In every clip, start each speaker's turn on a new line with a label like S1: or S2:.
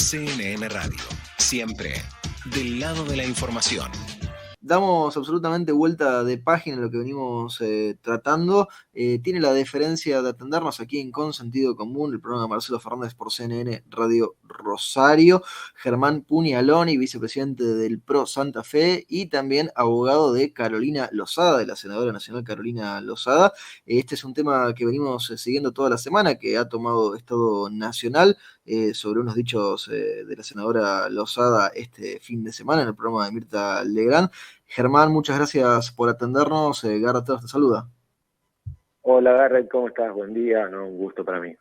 S1: CNN Radio, siempre del lado de la información.
S2: Damos absolutamente vuelta de página en lo que venimos tratando. Tiene la deferencia de atendernos aquí en Con Sentido Común, el programa de Marcelo Fernández por CNN Radio Rosario, Germán Puglialoni, vicepresidente del PRO Santa Fe y también abogado de Carolina Lozada, de la senadora nacional Carolina Lozada. Este es un tema que venimos siguiendo toda la semana, que ha tomado estado nacional sobre unos dichos de la senadora Lozada este fin de semana en el programa de Mirta Legrand. Germán, muchas gracias por atendernos. Garra te saluda.
S3: Hola Garrett, ¿cómo estás? Buen día, un gusto para mí.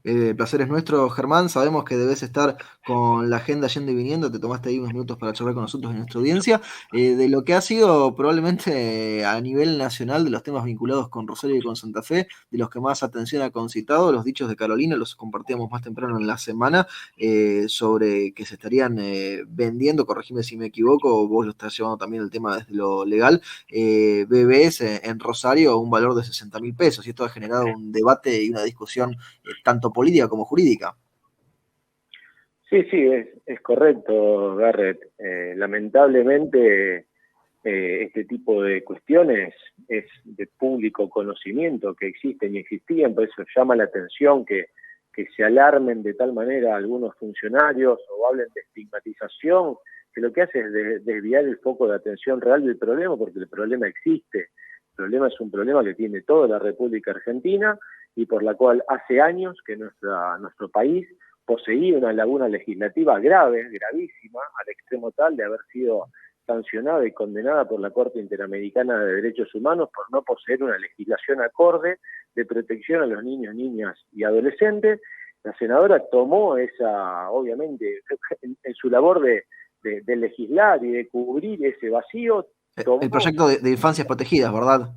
S2: El placer es nuestro, Germán. Sabemos que debes estar con la agenda yendo y viniendo. Te tomaste ahí unos minutos para charlar con nosotros en nuestra audiencia. De lo que ha sido probablemente a nivel nacional de los temas vinculados con Rosario y con Santa Fe, de los que más atención ha concitado, los dichos de Carolina, los compartíamos más temprano en la semana, sobre que se estarían vendiendo, corregime si me equivoco, vos lo estás llevando también el tema desde lo legal, bebés en Rosario a un valor de 60.000 pesos. Y esto ha generado un debate y una discusión tanto política como jurídica.
S3: Sí, es correcto, Garrett. Lamentablemente, este tipo de cuestiones es de público conocimiento que existen y existían, por eso llama la atención que se alarmen de tal manera algunos funcionarios o hablen de estigmatización, que lo que hace es desviar el foco de atención real del problema, porque el problema existe. El problema es un problema que tiene toda la República Argentina y por la cual hace años que nuestro país poseía una laguna legislativa grave, gravísima, al extremo tal de haber sido sancionada y condenada por la Corte Interamericana de Derechos Humanos por no poseer una legislación acorde de protección a los niños, niñas y adolescentes. La senadora tomó esa, obviamente, en su labor de legislar y de cubrir ese vacío.
S2: El proyecto de infancias protegidas, ¿verdad?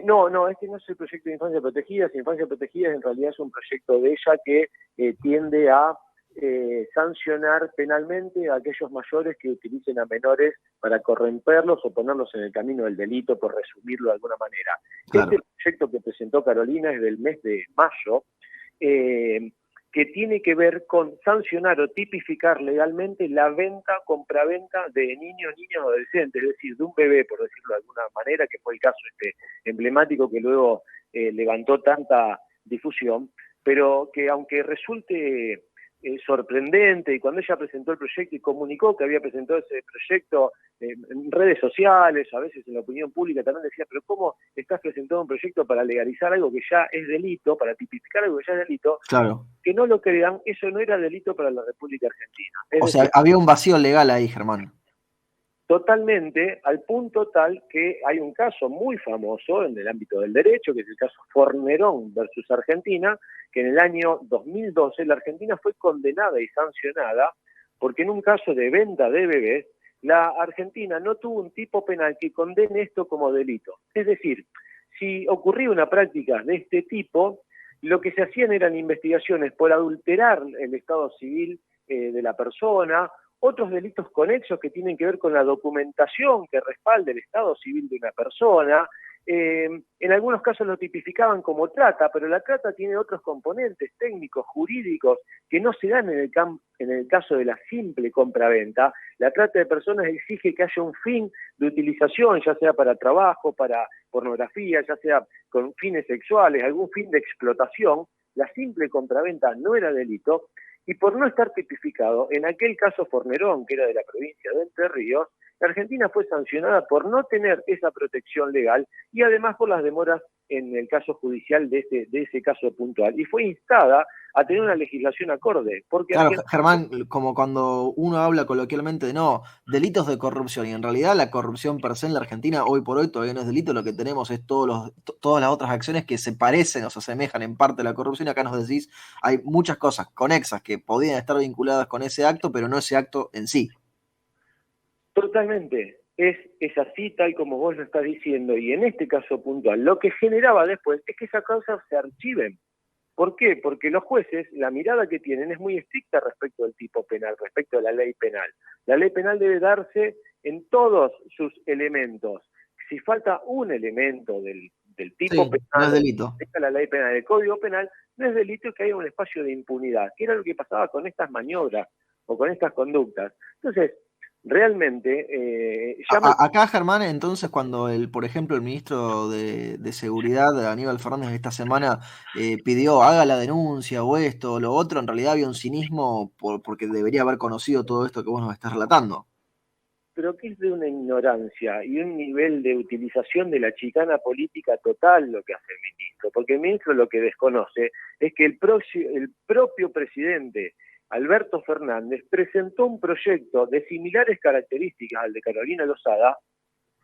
S3: No, este no es el proyecto de Infancia Protegidas. Infancia Protegidas en realidad es un proyecto de ella que tiende a sancionar penalmente a aquellos mayores que utilicen a menores para corromperlos o ponerlos en el camino del delito, por resumirlo de alguna manera. Claro. Este proyecto que presentó Carolina es del mes de mayo, que tiene que ver con sancionar o tipificar legalmente la venta, compraventa de niños, niñas o adolescentes, es decir, de un bebé, por decirlo de alguna manera, que fue el caso emblemático que luego levantó tanta difusión, pero que aunque resulte sorprendente, y cuando ella presentó el proyecto y comunicó que había presentado ese proyecto en redes sociales, a veces en la opinión pública también decía, pero ¿cómo estás presentando un proyecto para legalizar algo que ya es delito, para tipificar algo que ya es delito?
S2: Claro.
S3: Que no lo crean, eso no era delito para la República Argentina.
S2: O sea, había un vacío legal ahí, Germán.
S3: Totalmente, al punto tal que hay un caso muy famoso en el ámbito del derecho, que es el caso Fornerón versus Argentina, que en el año 2012 la Argentina fue condenada y sancionada porque en un caso de venta de bebés, la Argentina no tuvo un tipo penal que condene esto como delito. Es decir, si ocurría una práctica de este tipo, lo que se hacían eran investigaciones por adulterar el estado civil de la persona, otros delitos conexos que tienen que ver con la documentación que respalde el estado civil de una persona. En algunos casos lo tipificaban como trata, pero la trata tiene otros componentes técnicos, jurídicos, que no se dan en el caso de la simple compraventa. La trata de personas exige que haya un fin de utilización, ya sea para trabajo, para pornografía, ya sea con fines sexuales, algún fin de explotación. La simple compraventa no era delito, y por no estar tipificado, en aquel caso Fornerón, que era de la provincia de Entre Ríos, la Argentina fue sancionada por no tener esa protección legal y además por las demoras en el caso judicial de ese caso puntual. Y fue instada a tener una legislación acorde. Porque
S2: claro, Germán, como cuando uno habla coloquialmente de delitos de corrupción, y en realidad la corrupción per se en la Argentina hoy por hoy todavía no es delito, lo que tenemos es todas las otras acciones que se parecen o se asemejan en parte a la corrupción, y acá nos decís, hay muchas cosas conexas que podrían estar vinculadas con ese acto, pero no ese acto en sí.
S3: Totalmente, es así tal como vos lo estás diciendo, y en este caso puntual, lo que generaba después es que esas causas se archiven. ¿Por qué? Porque los jueces, la mirada que tienen es muy estricta respecto del tipo penal, respecto a la ley penal. La ley penal debe darse en todos sus elementos. Si falta un elemento del del tipo penal,
S2: no es delito.
S3: la ley penal, el Código Penal, no es delito que haya un espacio de impunidad, que era lo que pasaba con estas maniobras o con estas conductas. Entonces, realmente,
S2: Acá, Germán, entonces, cuando por ejemplo, el ministro de Seguridad, Aníbal Fernández, esta semana pidió haga la denuncia o esto o lo otro, en realidad había un cinismo porque debería haber conocido todo esto que vos nos estás relatando.
S3: pero que es de una ignorancia y un nivel de utilización de la chicana política total lo que hace el ministro, porque el ministro lo que desconoce es que el propio presidente Alberto Fernández presentó un proyecto de similares características al de Carolina Lozada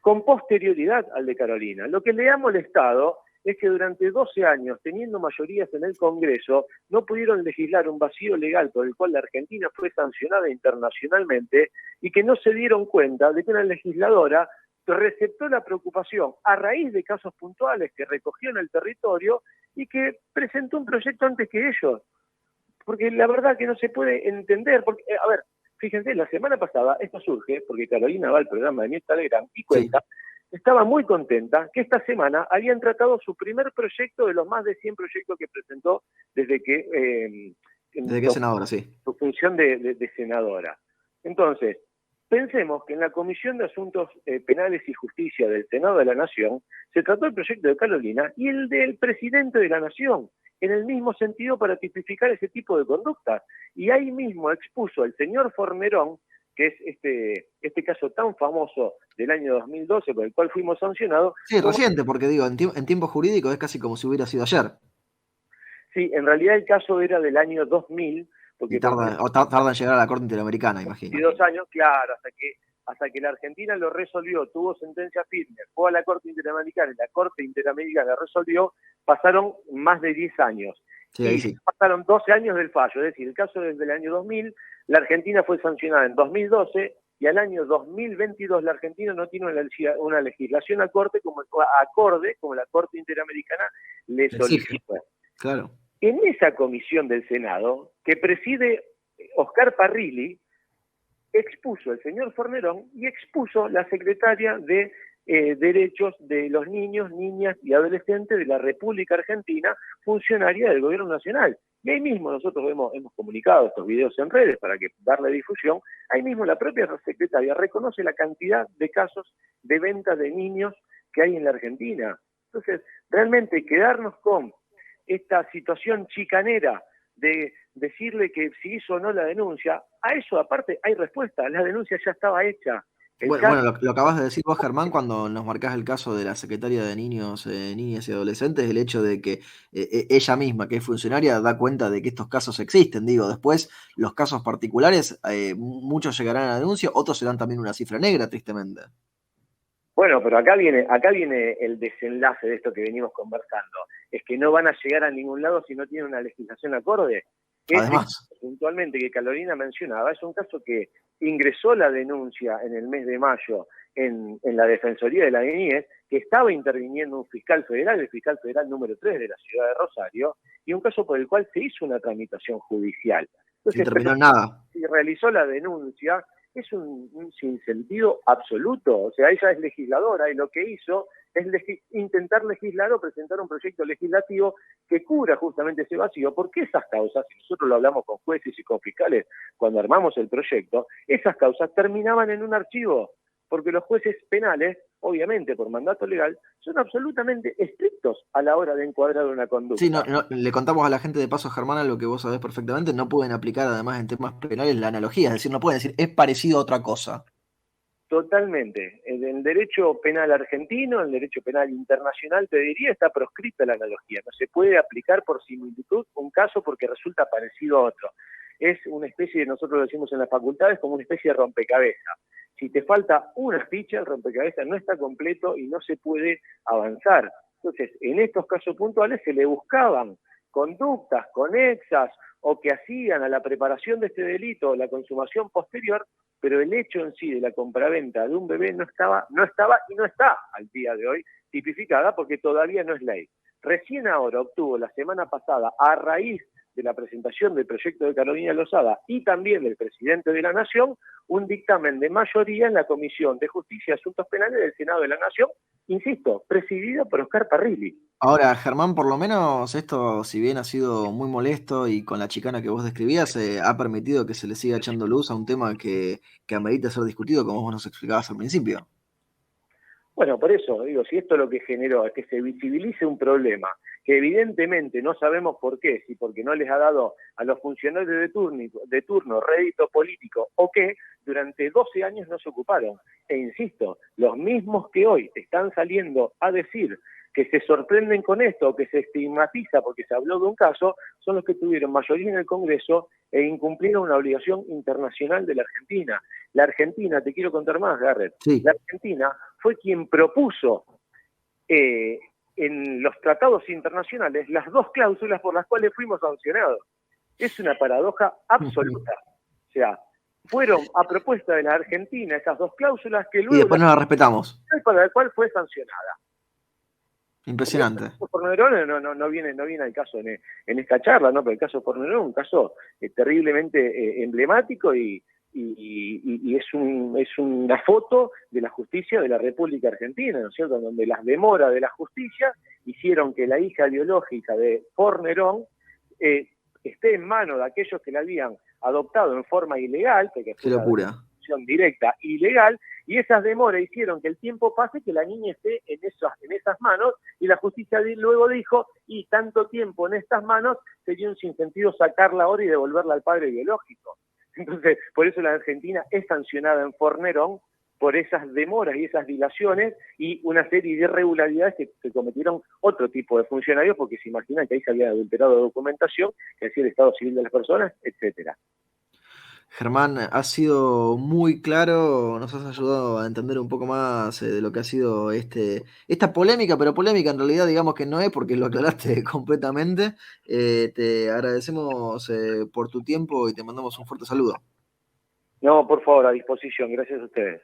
S3: con posterioridad al de Carolina. Lo que le ha molestado es que durante 12 años, teniendo mayorías en el Congreso, no pudieron legislar un vacío legal por el cual la Argentina fue sancionada internacionalmente y que no se dieron cuenta de que una legisladora receptó la preocupación a raíz de casos puntuales que recogió en el territorio y que presentó un proyecto antes que ellos. Porque la verdad que no se puede entender, porque, a ver, fíjense, la semana pasada esto surge porque Carolina va al programa de Mirta Legrand y cuenta, estaba muy contenta que esta semana habían tratado su primer proyecto de los más de 100 proyectos que presentó desde que
S2: es senadora, sí.
S3: Su función de senadora. Entonces, pensemos que en la Comisión de Asuntos Penales y Justicia del Senado de la Nación se trató el proyecto de Carolina y el del presidente de la Nación, en el mismo sentido para tipificar ese tipo de conductas. Y ahí mismo expuso el señor Fornerón, que es este caso tan famoso del año 2012 por el cual fuimos sancionados.
S2: Sí, reciente, porque digo, en tiempo jurídico es casi como si hubiera sido ayer.
S3: Sí, en realidad el caso era del año 2000. Porque
S2: y tarda en llegar a la Corte Interamericana, imagino.
S3: 22 años, claro, hasta que la Argentina lo resolvió, tuvo sentencia firme, fue a la Corte Interamericana y la Corte Interamericana resolvió, pasaron más de 10 años.
S2: Sí, ahí sí.
S3: Pasaron 12 años del fallo, es decir, el caso desde el año 2000, la Argentina fue sancionada en 2012 y al año 2022 la Argentina no tiene una legislación acorde como la Corte Interamericana le solicitó.
S2: Claro.
S3: En esa comisión del Senado, que preside Oscar Parrilli, expuso el señor Fornerón y expuso la secretaria de Derechos de los Niños, Niñas y Adolescentes de la República Argentina, funcionaria del Gobierno Nacional. Y ahí mismo nosotros hemos comunicado estos videos en redes para darle difusión. Ahí mismo la propia secretaria reconoce la cantidad de casos de venta de niños que hay en la Argentina. Entonces, realmente quedarnos con esta situación chicanera de decirle que si hizo o no la denuncia, a eso aparte hay respuesta, la denuncia ya estaba hecha.
S2: Bueno, lo acabas de decir vos, Germán, cuando nos marcás el caso de la secretaria de Niños, Niñas y Adolescentes, el hecho de que ella misma, que es funcionaria, da cuenta de que estos casos existen. Digo, después los casos particulares, muchos llegarán a la denuncia, otros serán también una cifra negra, tristemente.
S3: Bueno, pero acá viene el desenlace de esto que venimos conversando. Es que no van a llegar a ningún lado si no tienen una legislación acorde.
S2: Además,
S3: puntualmente que Carolina mencionaba, es un caso que ingresó la denuncia en el mes de mayo en la Defensoría de la Niñez, que estaba interviniendo un fiscal federal, el fiscal federal número 3 de la ciudad de Rosario, y un caso por el cual se hizo una tramitación judicial. Entonces,
S2: sin terminar nada.
S3: Si realizó la denuncia, es un sinsentido absoluto. O sea, ella es legisladora y lo que hizo es intentar legislar o presentar un proyecto legislativo que cubra justamente ese vacío, porque esas causas, y nosotros lo hablamos con jueces y con fiscales cuando armamos el proyecto, esas causas terminaban en un archivo, porque los jueces penales, obviamente por mandato legal, son absolutamente estrictos a la hora de encuadrar una conducta.
S2: Sí, le contamos a la gente de paso, Germán, lo que vos sabés perfectamente, no pueden aplicar además en temas penales la analogía, es decir, no pueden decir es parecido a otra cosa.
S3: Totalmente. En el derecho penal argentino, en el derecho penal internacional, te diría, está proscrita la analogía. No se puede aplicar por similitud un caso porque resulta parecido a otro. Es una especie, nosotros lo decimos en las facultades, como una especie de rompecabezas. Si te falta una ficha, el rompecabezas no está completo y no se puede avanzar. Entonces, en estos casos puntuales se le buscaban conductas conexas o que hacían a la preparación de este delito o la consumación posterior, pero el hecho en sí de la compraventa de un bebé no estaba y no está al día de hoy tipificada porque todavía no es ley. Recién ahora obtuvo la semana pasada, a raíz de la presentación del proyecto de Carolina Lozada y también del presidente de la Nación, un dictamen de mayoría en la Comisión de Justicia y Asuntos Penales del Senado de la Nación, insisto, presidida por Oscar Parrilli.
S2: Ahora, Germán, por lo menos esto, si bien ha sido muy molesto y con la chicana que vos describías, ha permitido que se le siga echando luz a un tema que amerita ser discutido, como vos nos explicabas al principio.
S3: Bueno, por eso digo, si esto lo que generó es que se visibilice un problema, que evidentemente no sabemos por qué, si porque no les ha dado a los funcionarios de turno rédito político o qué, durante 12 años no se ocuparon. E insisto, los mismos que hoy están saliendo a decir que se sorprenden con esto, que se estigmatiza porque se habló de un caso, son los que tuvieron mayoría en el Congreso e incumplieron una obligación internacional de la Argentina. La Argentina, te quiero contar más, Garrett,
S2: Sí.
S3: la Argentina fue quien propuso en los tratados internacionales las 2 cláusulas por las cuales fuimos sancionados. Es una paradoja absoluta. O sea, fueron a propuesta de la Argentina esas 2 cláusulas que
S2: Y
S3: luego
S2: después no la respetamos.
S3: para la cual fue sancionada.
S2: Impresionante.
S3: El caso Fornerón no viene al caso en esta charla, ¿no? Pero el caso Fornerón es un caso terriblemente emblemático y es una foto de la justicia de la República Argentina, ¿no es cierto?, donde las demoras de la justicia hicieron que la hija biológica de Fornerón esté en manos de aquellos que la habían adoptado en forma ilegal, porque
S2: Qué
S3: fue
S2: locura.
S3: una adopción directa ilegal, y esas demoras hicieron que el tiempo pase, que la niña esté en esas manos, y la justicia luego dijo, y tanto tiempo en estas manos, sería un sinsentido sacarla ahora y devolverla al padre biológico. Entonces, por eso la Argentina es sancionada en Fornerón por esas demoras y esas dilaciones y una serie de irregularidades que cometieron otro tipo de funcionarios, porque se imaginan que ahí se había adulterado documentación, que hacía el estado civil de las personas, etcétera.
S2: Germán, has sido muy claro, nos has ayudado a entender un poco más de lo que ha sido esta polémica, pero polémica en realidad digamos que no es porque lo aclaraste completamente. Te agradecemos por tu tiempo y te mandamos un fuerte saludo.
S3: No, por favor, a disposición, gracias a ustedes.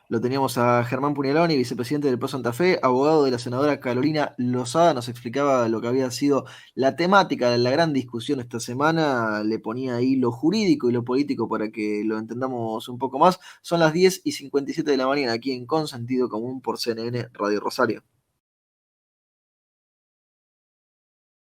S2: Lo teníamos a Germán Pugnaloni, vicepresidente del PRO Santa Fe, abogado de la senadora Carolina Lozada, nos explicaba lo que había sido la temática de la gran discusión esta semana, le ponía ahí lo jurídico y lo político para que lo entendamos un poco más. Son las 10:57 de la mañana aquí en Con Sentido Común por CNN Radio Rosario.